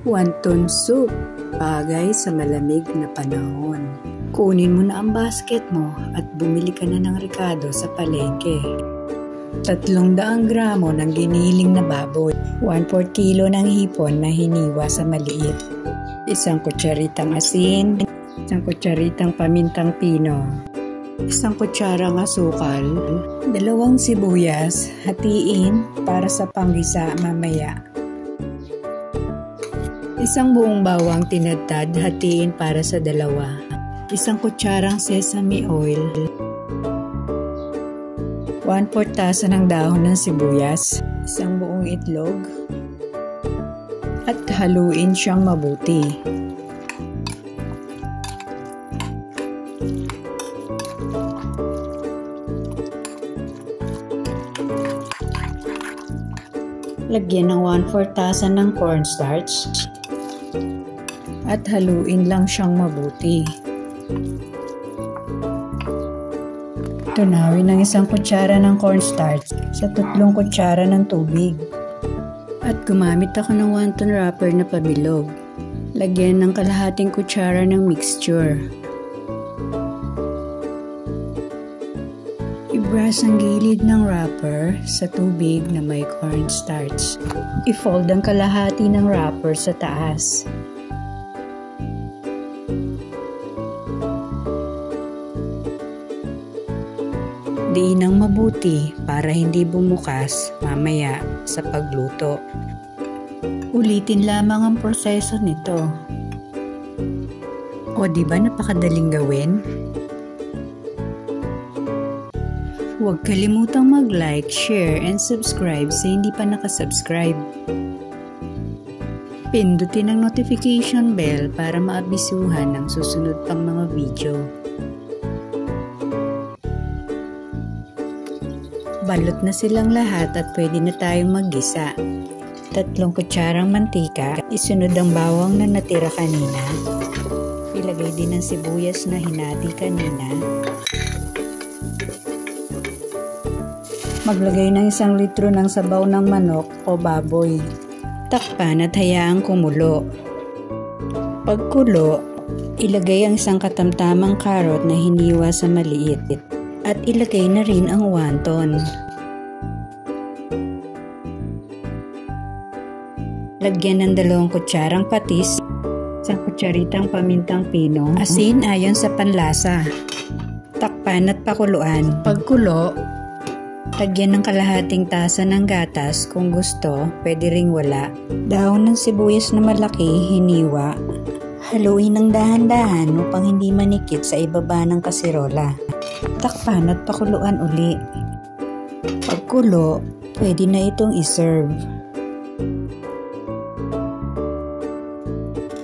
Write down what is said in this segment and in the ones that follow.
Wonton soup, bagay sa malamig na panahon. Kunin mo na ang basket mo at bumili ka na ng rekado sa palengke. 300 gramo ng giniling na baboy, 1/4 kilo ng hipon na hiniwa sa maliit, 1 kutsaritang asin, 1 kutsaritang pamintang pino, 1 kutsarang asukal, 2 sibuyas, hatiin para sa panggisa mamaya. 1 buong bawang tinadtad, hatiin para sa 2. 1 kutsarang sesame oil. 1/4 tasa ng dahon ng sibuyas. 1 buong itlog. At haluin siyang mabuti. Lagyan ng 1/4 tasa ng cornstarch. At haluin lang siyang mabuti. Tunawin ng 1 kutsara ng cornstarch sa 3 kutsara ng tubig. At gumamit ako ng wonton wrapper na pabilog. Lagyan ng kalahating kutsara ng mixture. I-brush ang gilid ng wrapper sa tubig na may cornstarch. I-fold ang kalahati ng wrapper sa taas. Diin ng mabuti para hindi bumukas mamaya sa pagluto. Ulitin lamang ang proseso nito. O di ba napakadaling gawin? Huwag kalimutang mag-like, share, and subscribe sa hindi pa nakasubscribe. Pindutin ang notification bell para maabisuhan ng susunod pang mga video. Balot na silang lahat at pwede na tayong maggisa. 3 kutsarang mantika, isunod ang bawang na natira kanina. Ilagay din ang sibuyas na hinati kanina. Maglagay ng 1 litro ng sabaw ng manok o baboy. Takpan at hayaang kumulo. Pagkulo, ilagay ang 1 katamtamang karot na hiniwa sa maliit. At ilagay na rin ang wonton. Lagyan ng 2 kutsarang patis, 1 kutsaritang pamintang pino, asin ayon sa panlasa. Takpan at pakuluan. Pagkulo, lagyan ng kalahating tasa ng gatas kung gusto, pwede ring wala. Dahon ng sibuyas na malaki, hiniwa. Haluin ng dahan-dahan upang hindi manikit sa ibaba ng kasirola. Takpan at pakuluan uli. Pagkulo, pwede na itong iserve.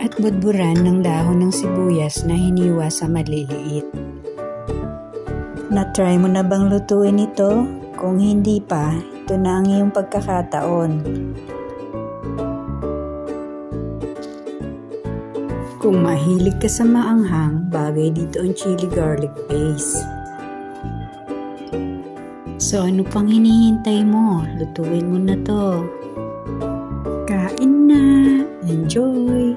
At budburan ng dahon ng sibuyas na hiniwa sa maliliit. Na-try mo na bang lutuin ito? Kung hindi pa, ito na ang iyong pagkakataon. Kung mahilig ka sa maanghang, bagay dito ang chili garlic paste. So ano pang hinihintay mo? Lutuin mo na to. Kain na! Enjoy!